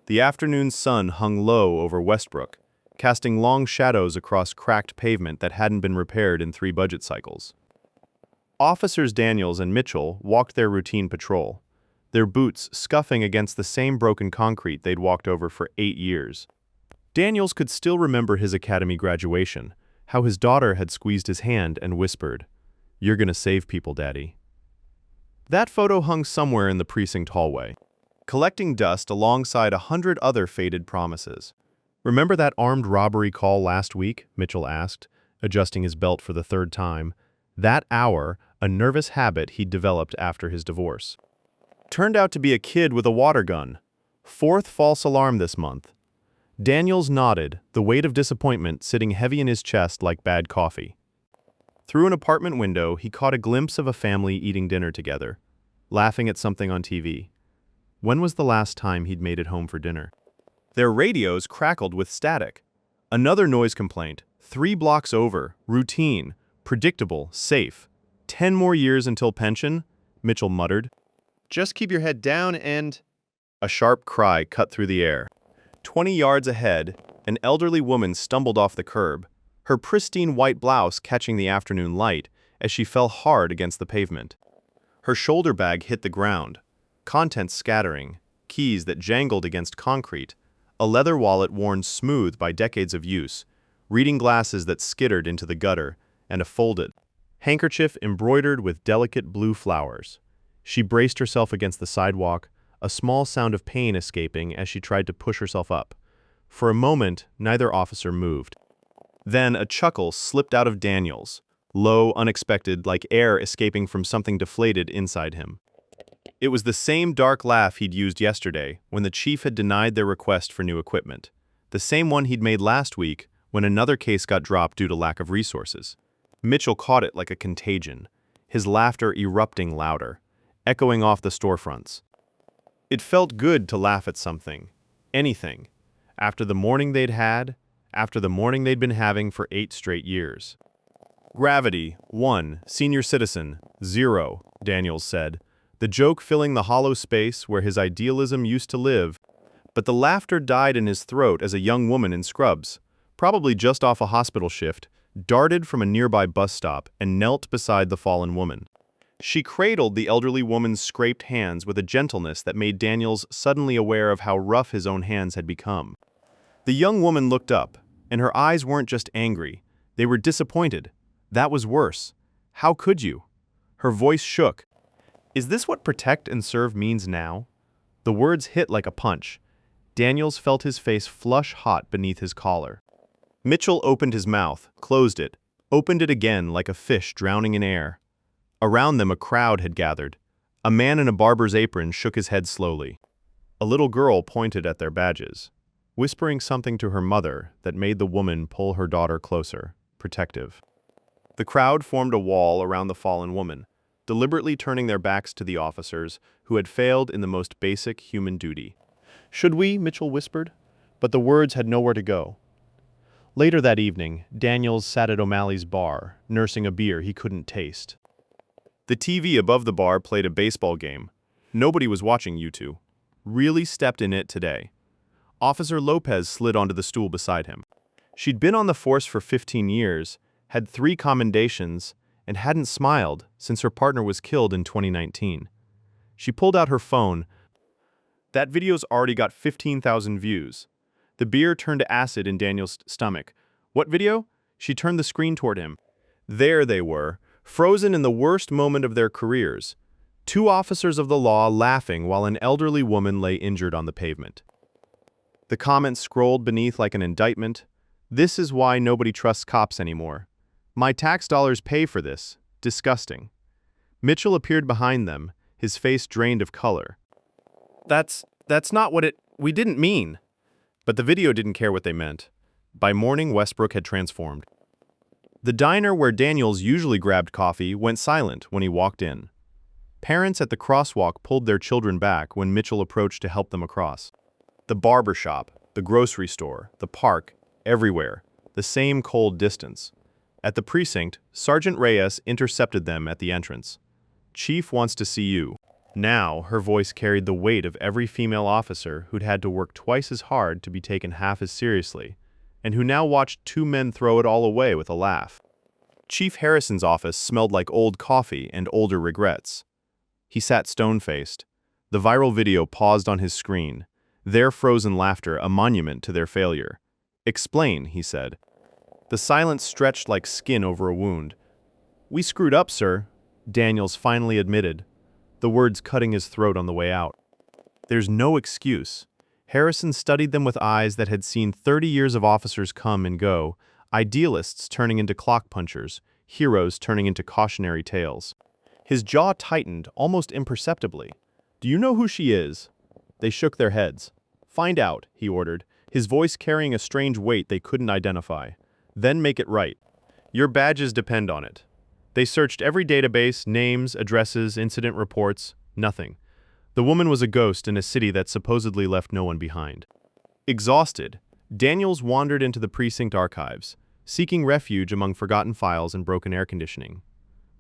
The afternoon sun hung low over Westbrook, casting long shadows across cracked pavement that hadn't been repaired in 3 budget cycles. Officers Daniels and Mitchell walked their routine patrol, their boots scuffing against the same broken concrete they'd walked over for 8 years. Daniels could still remember his academy graduation, how his daughter had squeezed his hand and whispered, "You're gonna save people, Daddy." That photo hung somewhere in the precinct hallway, collecting dust alongside 100 other faded promises. "Remember that armed robbery call last week?" Mitchell asked, adjusting his belt for the 3rd time. That hour, a nervous habit he'd developed after his divorce. Turned out to be a kid with a water gun. 4th false alarm this month. Daniels nodded, the weight of disappointment sitting heavy in his chest like bad coffee. Through an apartment window, he caught a glimpse of a family eating dinner together, laughing at something on TV. When was the last time he'd made it home for dinner? Their radios crackled with static. Another noise complaint, 3 blocks over, routine, predictable, safe. 10 more years until pension? Mitchell muttered. "Just keep your head down and—" A sharp cry cut through the air. 20 yards ahead, an elderly woman stumbled off the curb, her pristine white blouse catching the afternoon light as she fell hard against the pavement. Her shoulder bag hit the ground, contents scattering, keys that jangled against concrete, a leather wallet worn smooth by decades of use, reading glasses that skittered into the gutter, and a folded handkerchief embroidered with delicate blue flowers. She braced herself against the sidewalk, a small sound of pain escaping as she tried to push herself up. For a moment, neither officer moved. Then a chuckle slipped out of Daniels, low, unexpected, like air escaping from something deflated inside him. It was the same dark laugh he'd used yesterday when the chief had denied their request for new equipment, the same one he'd made last week when another case got dropped due to lack of resources. Mitchell caught it like a contagion, his laughter erupting louder, echoing off the storefronts. It felt good to laugh at something, anything, after the morning they'd had, after the morning they'd been having for 8 straight years. "Gravity, 1, senior citizen, 0, Daniels said, the joke filling the hollow space where his idealism used to live, but the laughter died in his throat as a young woman in scrubs, probably just off a hospital shift, darted from a nearby bus stop and knelt beside the fallen woman. She cradled the elderly woman's scraped hands with a gentleness that made Daniels suddenly aware of how rough his own hands had become. The young woman looked up, and her eyes weren't just angry, they were disappointed. That was worse. How could you? Her voice shook. Is this what protect and serve means now? The words hit like a punch. Daniels felt his face flush hot beneath his collar. Mitchell opened his mouth, closed it, opened it again like a fish drowning in air. Around them a crowd had gathered. A man in a barber's apron shook his head slowly. A little girl pointed at their badges, whispering something to her mother that made the woman pull her daughter closer, protective. The crowd formed a wall around the fallen woman, deliberately turning their backs to the officers who had failed in the most basic human duty. "Should we?" Mitchell whispered, but the words had nowhere to go. Later that evening, Daniels sat at O'Malley's bar, nursing a beer he couldn't taste. The TV above the bar played a baseball game. Nobody was watching you two. Really stepped in it today. Officer Lopez slid onto the stool beside him. She'd been on the force for 15 years, had 3 commendations, and hadn't smiled since her partner was killed in 2019. She pulled out her phone. That video's already got 15,000 views. The beer turned to acid in Daniel's stomach. What video? She turned the screen toward him. There they were, frozen in the worst moment of their careers. 2 officers of the law laughing while an elderly woman lay injured on the pavement. The comments scrolled beneath like an indictment. "This is why nobody trusts cops anymore. My tax dollars pay for this. Disgusting." Mitchell appeared behind them, his face drained of color. That's not what we didn't mean." But the video didn't care what they meant. By morning, Westbrook had transformed. The diner where Daniels usually grabbed coffee went silent when he walked in. Parents at the crosswalk pulled their children back when Mitchell approached to help them across. The barber shop, the grocery store, the park, everywhere, the same cold distance. At the precinct, Sergeant Reyes intercepted them at the entrance. "Chief wants to see you." Now, her voice carried the weight of every female officer who'd had to work twice as hard to be taken half as seriously, and who now watched two men throw it all away with a laugh. Chief Harrison's office smelled like old coffee and older regrets. He sat stone-faced. The viral video paused on his screen, their frozen laughter a monument to their failure. "Explain," he said. The silence stretched like skin over a wound. "We screwed up, sir," Daniels finally admitted, the words cutting his throat on the way out. There's no excuse. Harrison studied them with eyes that had seen 30 years of officers come and go, idealists turning into clock punchers, heroes turning into cautionary tales. His jaw tightened almost imperceptibly. "Do you know who she is?" They shook their heads. "Find out," he ordered, his voice carrying a strange weight they couldn't identify. "Then make it right. Your badges depend on it." They searched every database, names, addresses, incident reports. Nothing. The woman was a ghost in a city that supposedly left no one behind. Exhausted, Daniels wandered into the precinct archives, seeking refuge among forgotten files and broken air conditioning.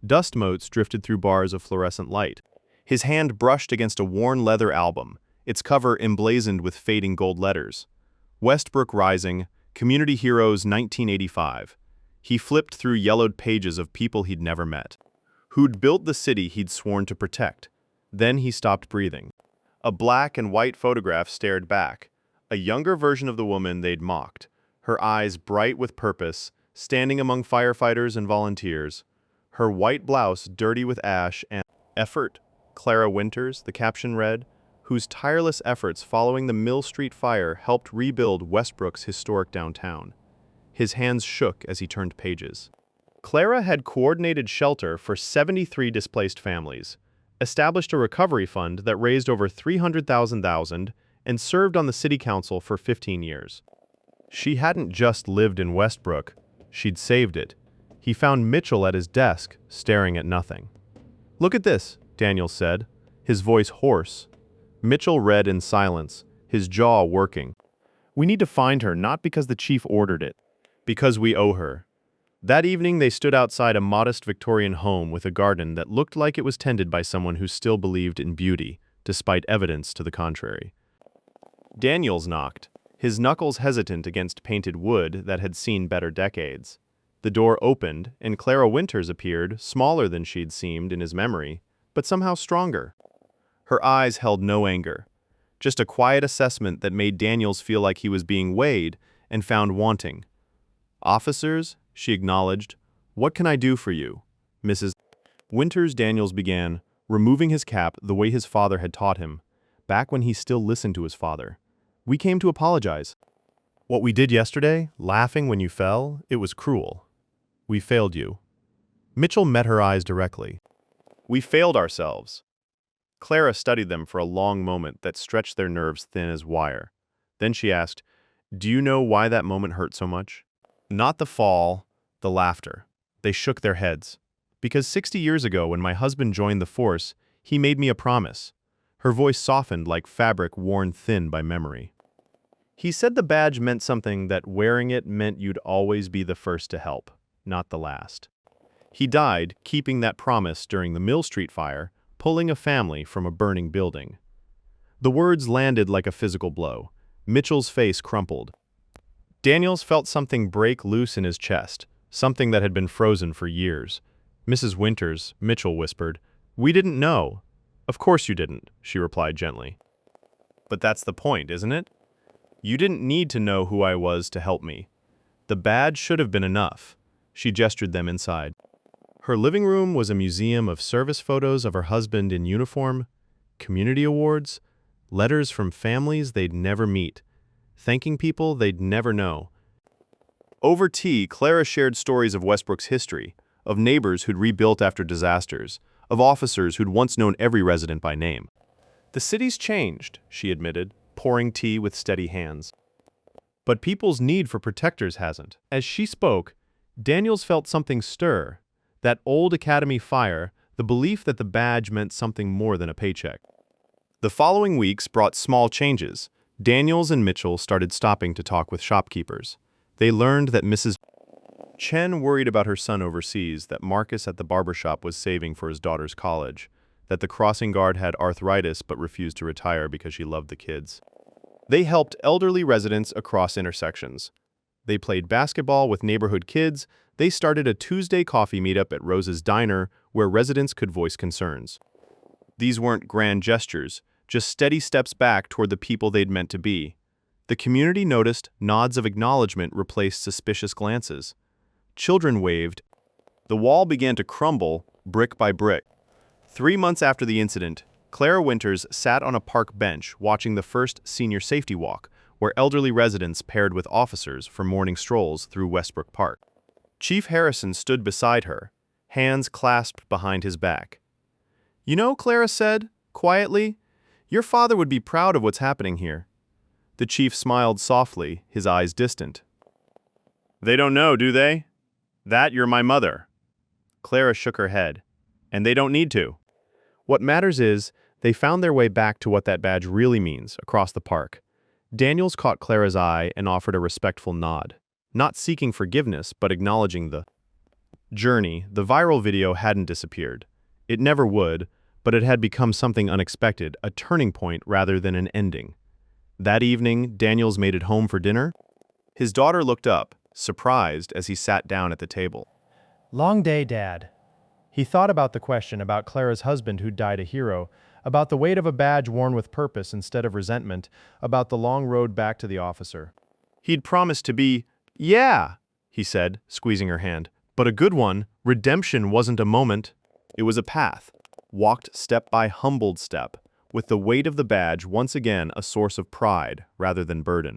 Dust motes drifted through bars of fluorescent light. His hand brushed against a worn leather album, its cover emblazoned with fading gold letters. Westbrook Rising, Community Heroes 1985. He flipped through yellowed pages of people he'd never met, who'd built the city he'd sworn to protect. Then he stopped breathing. A black and white photograph stared back, a younger version of the woman they'd mocked, her eyes bright with purpose, standing among firefighters and volunteers, her white blouse dirty with ash and effort. Clara Winters, the caption read, whose tireless efforts following the Mill Street fire helped rebuild Westbrook's historic downtown. His hands shook as he turned pages. Clara had coordinated shelter for 73 displaced families, established a recovery fund that raised over $300,000, and served on the city council for 15 years. She hadn't just lived in Westbrook, she'd saved it. He found Mitchell at his desk, staring at nothing. "Look at this," Daniels said, his voice hoarse. Mitchell read in silence, his jaw working. "We need to find her not because the chief ordered it, because we owe her." That evening they stood outside a modest Victorian home with a garden that looked like it was tended by someone who still believed in beauty, despite evidence to the contrary. Daniels knocked, his knuckles hesitant against painted wood that had seen better decades. The door opened, and Clara Winters appeared, smaller than she'd seemed in his memory, but somehow stronger. Her eyes held no anger, just a quiet assessment that made Daniels feel like he was being weighed and found wanting. "Officers," she acknowledged, "what can I do for you, Mrs. Winters?" Daniels began, removing his cap the way his father had taught him, back when he still listened to his father. "We came to apologize. What we did yesterday, laughing when you fell, it was cruel. We failed you." Mitchell met her eyes directly. "We failed ourselves." Clara studied them for a long moment that stretched their nerves thin as wire. Then she asked, "Do you know why that moment hurt so much?" "Not the fall, the laughter." They shook their heads. "Because 60 years ago when my husband joined the force, he made me a promise." Her voice softened like fabric worn thin by memory. "He said the badge meant something, that wearing it meant you'd always be the first to help, not the last. He died keeping that promise during the Mill Street fire, pulling a family from a burning building." The words landed like a physical blow. Mitchell's face crumpled. Daniels felt something break loose in his chest, something that had been frozen for years. "Mrs. Winters," Mitchell whispered, "we didn't know." "Of course you didn't," she replied gently. "But that's the point, isn't it? You didn't need to know who I was to help me. The badge should have been enough." She gestured them inside. Her living room was a museum of service photos of her husband in uniform, community awards, letters from families they'd never meet, thanking people they'd never know. Over tea, Clara shared stories of Westbrook's history, of neighbors who'd rebuilt after disasters, of officers who'd once known every resident by name. "The city's changed," she admitted, pouring tea with steady hands. "But people's need for protectors hasn't." As she spoke, Daniels felt something stir, that old academy fire, the belief that the badge meant something more than a paycheck. The following weeks brought small changes. Daniels and Mitchell started stopping to talk with shopkeepers. They learned that Mrs. Chen worried about her son overseas, that Marcus at the barbershop was saving for his daughter's college. that the crossing guard had arthritis but refused to retire because she loved the kids. They helped elderly residents across intersections. They played basketball with neighborhood kids. They started a Tuesday coffee meetup at Rose's Diner where residents could voice concerns. These weren't grand gestures, just steady steps back toward the people they'd meant to be. The community noticed nods of acknowledgement replaced suspicious glances. Children waved. The wall began to crumble, brick by brick. 3 months after the incident, Clara Winters sat on a park bench watching the first senior safety walk, where elderly residents paired with officers for morning strolls through Westbrook Park. Chief Harrison stood beside her, hands clasped behind his back. "You know," Clara said, quietly, "your father would be proud of what's happening here." The chief smiled softly, his eyes distant. "They don't know, do they? That you're my mother." Clara shook her head. "And they don't need to." What matters is, they found their way back to what that badge really means, across the park. Daniels caught Clara's eye and offered a respectful nod. Not seeking forgiveness, but acknowledging the journey. The viral video hadn't disappeared. It never would, but it had become something unexpected, a turning point rather than an ending. That evening, Daniels made it home for dinner. His daughter looked up, surprised, as he sat down at the table. "Long day, Dad." He thought about the question about Clara's husband who died a hero, about the weight of a badge worn with purpose instead of resentment, about the long road back to the officer. He'd promised to be, "Yeah," he said, squeezing her hand. But a good one. Redemption wasn't a moment. It was a path, walked step by humbled step, with the weight of the badge once again a source of pride rather than burden.